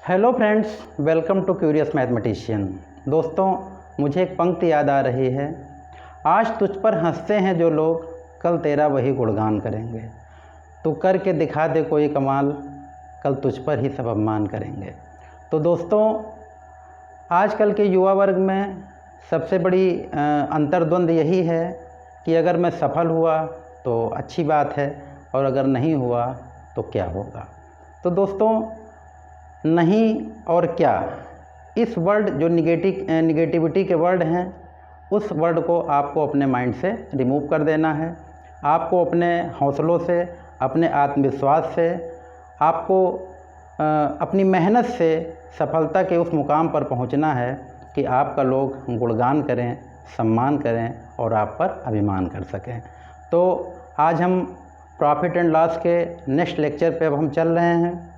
Hello friends, welcome to curious mathematician. दोस्तों, मुझे एक पंक्ति याद आ रही है। आज तुझ पर हंसते हैं जो लोग, कल तेरा वही गुणगान करेंगे। तू करके दिखा दे कोई कमाल, कल तुझ पर ही सब अपमान करेंगे। तो दोस्तों, आजकल के युवा वर्ग में सबसे बड़ी अंतर्द्वंद यही है कि अगर मैं सफल हुआ तो अच्छी बात है और अगर नहीं हुआ तो क्या होगा। तो दोस्तों, नहीं और क्या, इस वर्ड जो निगेटिविटी के वर्ड हैं, उस वर्ड को आपको अपने माइंड से रिमूव कर देना है। आपको अपने हौसलों से, अपने आत्मविश्वास से, आपको अपनी मेहनत से सफलता के उस मुकाम पर पहुंचना है कि आपका लोग गुणगान करें, सम्मान करें और आप पर अभिमान कर सकें। तो आज हम प्रॉफिट एंड लॉस के नेक्स्ट लेक्चर पे अब हम चल रहे हैं।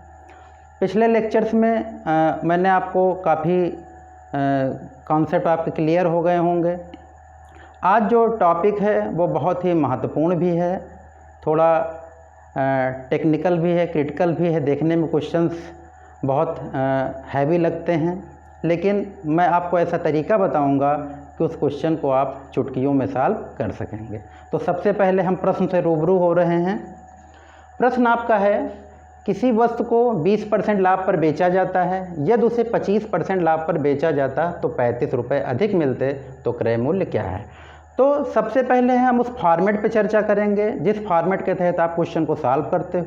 पिछले लेक्चर्स में मैंने आपको काफ़ी कॉन्सेप्ट आपके क्लियर हो गए होंगे। आज जो टॉपिक है वो बहुत ही महत्वपूर्ण भी है, थोड़ा टेक्निकल भी है, क्रिटिकल भी है। देखने में क्वेश्चंस बहुत हैवी लगते हैं, लेकिन मैं आपको ऐसा तरीका बताऊंगा कि उस क्वेश्चन को आप चुटकियों में सॉल्व कर सकेंगे। तो सबसे पहले हम प्रश्न से रूबरू हो रहे हैं। प्रश्न आपका है, किसी वस्तु को 20% लाभ पर बेचा जाता है, यदि उसे 25% लाभ पर बेचा जाता तो 35 रुपये अधिक मिलते, तो क्रय मूल्य क्या है। तो सबसे पहले हम उस फॉर्मेट पे चर्चा करेंगे जिस फॉर्मेट के तहत आप क्वेश्चन को सॉल्व करते हो।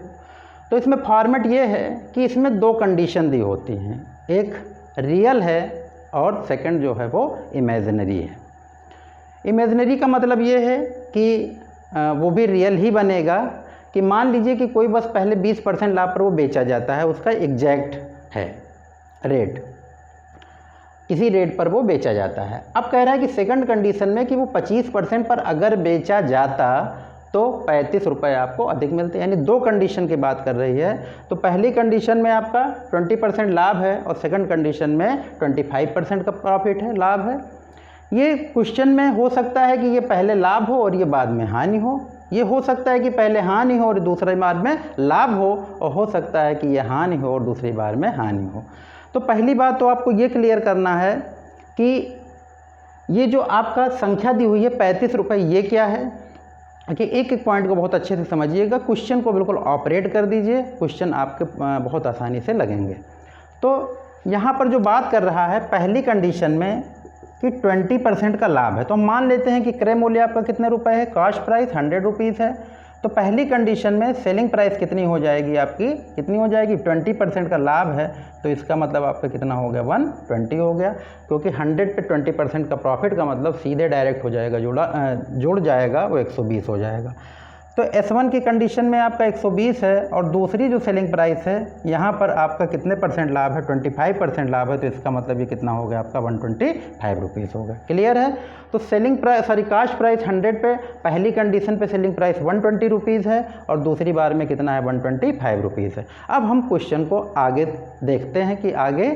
तो इसमें फॉर्मेट ये है कि इसमें दो कंडीशन दी होती हैं, एक रियल है और सेकंड जो है वो इमेजिनरी है। इमेजिनरी का मतलब ये है कि वो भी रियल ही बनेगा कि मान लीजिए कि कोई बस पहले 20% लाभ पर वो बेचा जाता है, उसका एग्जैक्ट है रेट, इसी रेट पर वो बेचा जाता है। अब कह रहा है कि सेकंड कंडीशन में कि वो 25% पर अगर बेचा जाता तो 35 रुपये आपको अधिक मिलते, यानी दो कंडीशन की बात कर रही है। तो पहली कंडीशन में आपका 20% लाभ है और सेकंड कंडीशन में 25% का प्रॉफिट है, लाभ है। ये क्वेश्चन में हो सकता है कि ये पहले लाभ हो और ये बाद में हानि हो, ये हो सकता है कि पहले हानि हो और दूसरी बार में लाभ हो, और हो सकता है कि ये हानि हो और दूसरी बार में हानि हो। तो पहली बात तो आपको ये क्लियर करना है कि ये जो आपका संख्या दी हुई है 35 रुपये, ये क्या है कि एक एक पॉइंट को बहुत अच्छे से समझिएगा। क्वेश्चन को बिल्कुल ऑपरेट कर दीजिए, क्वेश्चन आपके बहुत आसानी से लगेंगे। तो यहाँ पर जो बात कर रहा है पहली कंडीशन में कि 20% का लाभ है, तो हम मान लेते हैं कि क्रय मूल्य आपका कितने रुपए है, कॉस्ट प्राइस 100 रुपीज़ है। तो पहली कंडीशन में सेलिंग प्राइस कितनी हो जाएगी आपकी, कितनी हो जाएगी, 20% का लाभ है, तो इसका मतलब आपका कितना हो गया, 120 हो गया। क्योंकि 100 पे 20% का प्रॉफिट का मतलब सीधे डायरेक्ट हो जाएगा, जुड़ जाएगा, वो 120 हो जाएगा। तो S1 की कंडीशन में आपका 120 है और दूसरी जो सेलिंग प्राइस है यहाँ पर आपका कितने परसेंट लाभ है, 25% लाभ है, तो इसका मतलब ये कितना हो गया आपका 125 रुपीज़ हो गया। क्लियर है। तो सेलिंग प्राइस कॉस्ट प्राइस 100 पे, पहली कंडीशन पे सेलिंग प्राइस 120 रुपीज़ है और दूसरी बार में कितना है, 125 रुपीज़ है। अब हम क्वेश्चन को आगे देखते हैं कि आगे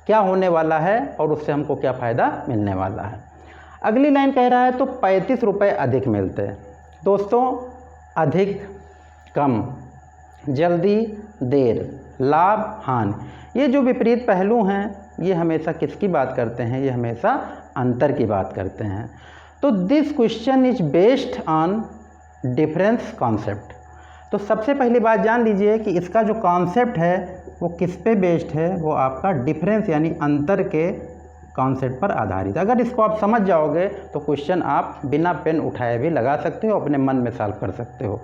क्या होने वाला है और उससे हमको क्या फ़ायदा मिलने वाला है। अगली लाइन कह रहा है तो 35 रुपये अधिक मिलते हैं। दोस्तों, अधिक, कम, जल्दी, देर, लाभ, हानि, ये जो विपरीत पहलू हैं ये हमेशा किसकी बात करते हैं, ये हमेशा अंतर की बात करते हैं। तो this question is based on difference concept. तो सबसे पहली बात जान लीजिए कि इसका जो कॉन्सेप्ट है वो किस पे बेस्ड है, वो आपका डिफरेंस यानी अंतर के कॉन्सेप्ट पर आधारित। अगर इसको आप समझ जाओगे तो क्वेश्चन आप बिना पेन उठाए भी लगा सकते हो, अपने मन में सॉल्व कर सकते हो।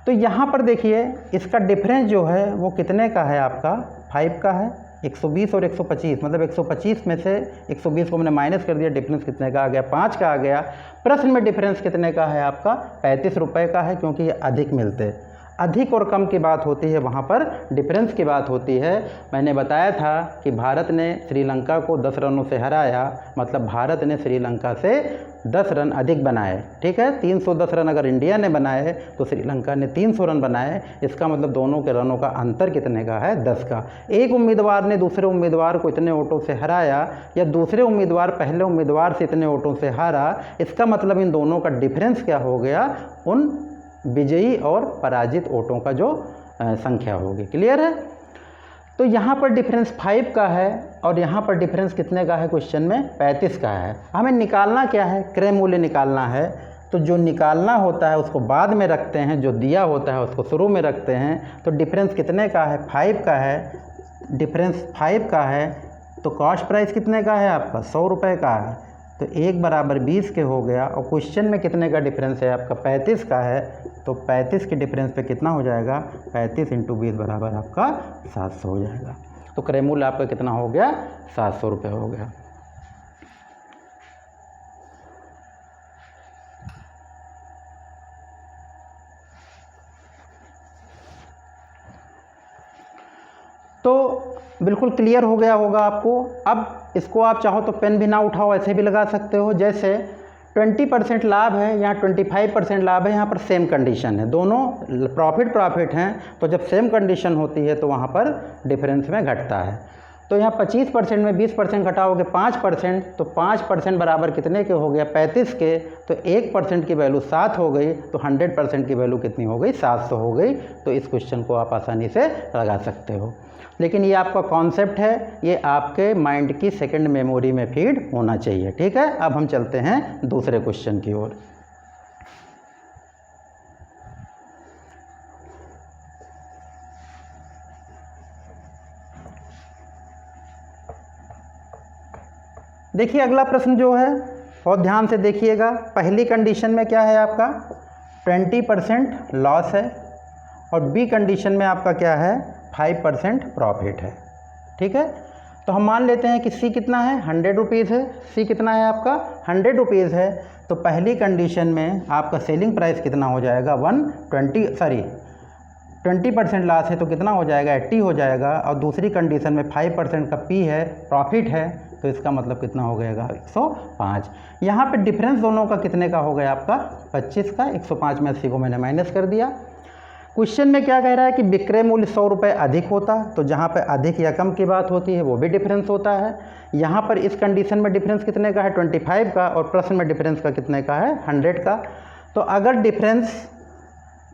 तो यहाँ पर देखिए इसका डिफरेंस जो है वो कितने का है आपका, 5 का है। 120 और 125 मतलब 125 में से 120 को मैंने माइनस कर दिया, डिफरेंस कितने का आ गया, 5 का आ गया। प्रश्न में डिफरेंस कितने का है आपका, 35 रुपये का है, क्योंकि ये अधिक मिलते। अधिक और कम की बात होती है, वहाँ पर डिफरेंस की बात होती है। मैंने बताया था कि भारत ने श्रीलंका को 10 रनों से हराया, मतलब भारत ने श्रीलंका से 10 रन अधिक बनाए। ठीक है, 310 रन अगर इंडिया ने बनाए तो श्रीलंका ने 300 रन बनाए। इसका मतलब दोनों के रनों का अंतर कितने का है, 10 का। एक उम्मीदवार ने दूसरे उम्मीदवार को इतने वोटों से हराया या दूसरे उम्मीदवार पहले उम्मीदवार से इतने वोटों से हारा, इसका मतलब इन दोनों का डिफरेंस क्या हो गया, उन विजयी और पराजित वोटों का जो संख्या होगी। क्लियर है। तो यहाँ पर डिफरेंस 5 का है और यहाँ पर डिफरेंस कितने का है, क्वेश्चन में 35 का है। हमें निकालना क्या है, क्रय मूल्य निकालना है। तो जो निकालना होता है उसको बाद में रखते हैं, जो दिया होता है उसको शुरू में रखते हैं। तो डिफरेंस कितने का है, 5 का है, डिफरेंस 5 का है। तो कॉस्ट प्राइस कितने का है आपका, 100 रुपये का है। तो 1 बराबर 20 के हो गया। और क्वेश्चन में कितने का डिफरेंस है आपका, 35 का है। तो 35 के डिफरेंस पे कितना हो जाएगा, 35 × 20 बराबर आपका 700 हो जाएगा। तो क्रय मूल्य आपका कितना हो गया, 700 रुपये हो गया। तो बिल्कुल क्लियर हो गया होगा आपको। अब इसको आप चाहो तो पेन भी ना उठाओ, ऐसे भी लगा सकते हो। जैसे 20% लाभ है, यहाँ 25% लाभ है, यहाँ पर सेम कंडीशन है, दोनों प्रॉफिट हैं। तो जब सेम कंडीशन होती है तो वहाँ पर डिफरेंस में घटता है। तो यहाँ 25% में 20% घटाओगे 5%, तो 5% बराबर कितने के हो गया, 35 के। तो 1% की वैल्यू 7 हो गई। तो 100% की वैल्यू कितनी हो गई, 700 हो गई। तो इस क्वेश्चन को आप आसानी से लगा सकते हो। लेकिन ये आपका कॉन्सेप्ट है, ये आपके माइंड की सेकंड मेमोरी में फीड होना चाहिए, ठीक है। अब हम चलते हैं दूसरे क्वेश्चन की ओर। देखिए अगला प्रश्न जो है बहुत ध्यान से देखिएगा। पहली कंडीशन में क्या है आपका, 20% लॉस है, और बी कंडीशन में आपका क्या है, 5% प्रॉफिट है, ठीक है। तो हम मान लेते हैं कि सी कितना है, 100 रुपीज़ है। सी कितना है आपका, 100 रुपीज़ है। तो पहली कंडीशन में आपका सेलिंग प्राइस कितना हो जाएगा, 20% लॉस है तो कितना हो जाएगा, 80 हो जाएगा। और दूसरी कंडीशन में 5% का पी है, प्रॉफिट है, तो इसका मतलब कितना हो गएगा, 105। यहाँ पे डिफरेंस दोनों का कितने का हो गया आपका, 25 का। 105 में 80 को मैंने माइनस कर दिया। क्वेश्चन में क्या कह रहा है कि विक्रय मूल्य 100 रुपये अधिक होता, तो जहाँ पे अधिक या कम की बात होती है वो भी डिफरेंस होता है। यहाँ पर इस कंडीशन में डिफरेंस कितने का है, 25 का, और प्रश्न में डिफरेंस का कितने का है, 100 का। तो अगर डिफरेंस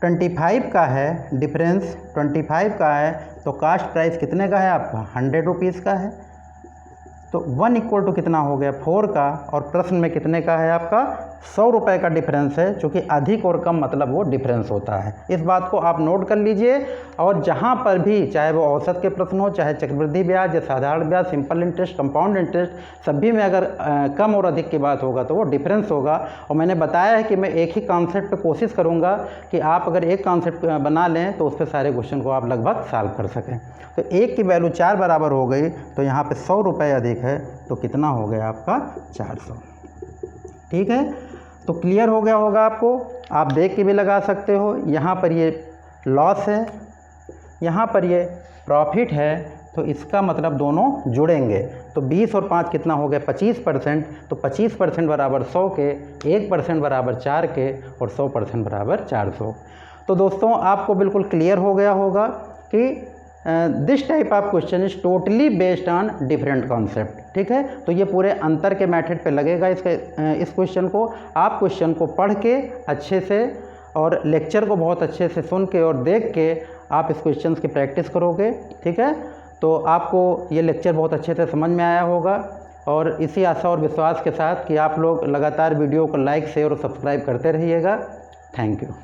25 का है, डिफरेंस 25 का है, तो कास्ट प्राइस कितने का है आपका, 100 रुपीज़ का है। तो 1 = कितना हो गया, 4 का। और प्रश्न में कितने का है आपका, 100 रुपये का डिफरेंस है, चूँकि अधिक और कम मतलब वो डिफरेंस होता है। इस बात को आप नोट कर लीजिए। और जहाँ पर भी, चाहे वो औसत के प्रश्न हो, चाहे चक्रवृद्धि ब्याज या साधारण ब्याज, सिंपल इंटरेस्ट, कंपाउंड इंटरेस्ट, सभी में अगर कम और अधिक की बात होगा तो वो डिफरेंस होगा। और मैंने बताया है कि मैं एक ही कॉन्सेप्ट पे कोशिश करूँगा कि आप अगर एक कॉन्सेप्ट बना लें तो उस पर सारे क्वेश्चन को आप लगभग सॉल्व कर सकें। तो 1 की वैल्यू 4 बराबर हो गई, तो यहाँ पे 100 रुपये अधिक है, तो कितना हो गया आपका, 400, ठीक है। तो क्लियर हो गया होगा आपको। आप देख के भी लगा सकते हो। यहाँ पर ये लॉस है, यहाँ पर ये प्रॉफिट है, तो इसका मतलब दोनों जुड़ेंगे। तो 20 और 5 कितना हो गया, 25%। तो 25% बराबर 100 के, 1% बराबर 4 के, और 100% बराबर 400। तो दोस्तों आपको बिल्कुल क्लियर हो गया होगा कि this type of question is totally based on different concept, ठीक है। तो ये पूरे अंतर के मेथड पे लगेगा इस क्वेश्चन को। आप क्वेश्चन को पढ़ के अच्छे से और लेक्चर को बहुत अच्छे से सुन के और देख के आप इस क्वेश्चन की प्रैक्टिस करोगे, ठीक है। तो आपको ये लेक्चर बहुत अच्छे से समझ में आया होगा। और इसी आशा और विश्वास के साथ कि आप लोग लगातार वीडियो को लाइक, शेयर और सब्सक्राइब करते रहिएगा। Thank you.